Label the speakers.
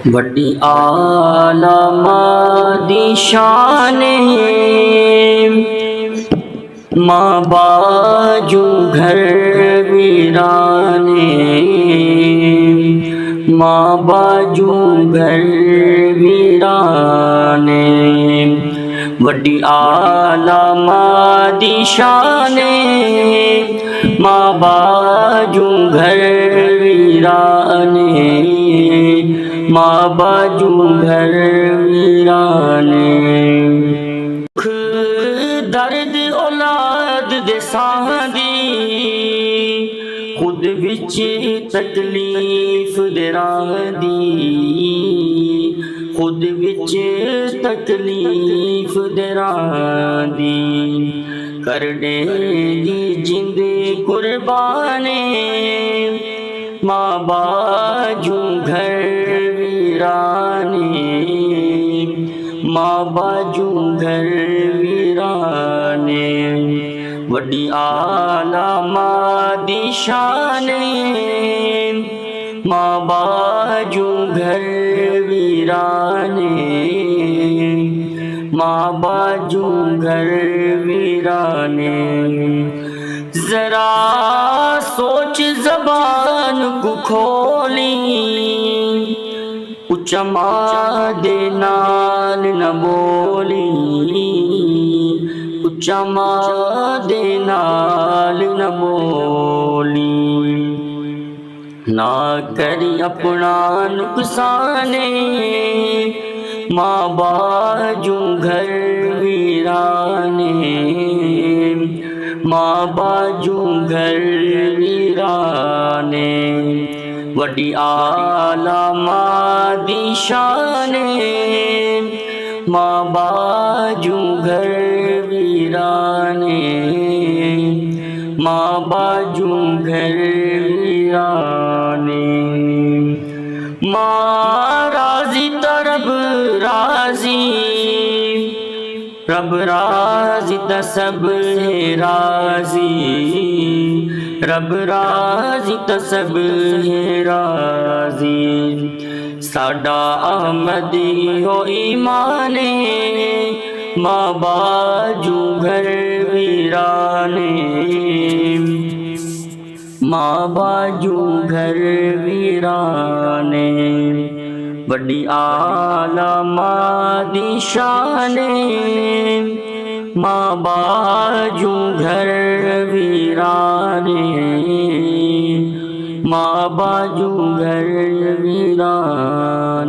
Speaker 1: बड़ी आलमा दी शान माँ बाजू घर वीराने, माँ बाजू घर वीराने। बड़ी आलमा दी शान माँ बाजू घर वीराने, माँ बाजू घर वीराने। दर्द औलाद दे सांदी खुद विच तकलीफ दे रांदी, खुद विच तकलीफ दे रांदी। कर देगी जिंद कुर्बाने माँ बाजू घर वीराने, माँ बाजू घर वीराने। वड्डी आलमा दी शान माँ बाजू घर वीराने, माँ बाजू घर वीराने। जरा सोच ज़बान को खोली, उच्चा माँ दे नाल न बोली, उच्चा माँ दे नाल न बोली। ना करी अपना नुकसाने माँ बाजू घर वीराने, माँ बाजू घर वीराने। वड्डी आलमा दी शान माँ बाजू घर वीराने, माँ बाजू घर वीराने। माँ राजी तो रब राजी, रब राजी तो सब है राजी, रब राजी तो सब है राजी। साडा अहमदी हो ईमाने माँ बाजू घर वीराने, माँ बाजू घर वीराने। बड़ी आलमा दी शान माँ बाजू घर वीराने, माँ बाजू घर वीराने।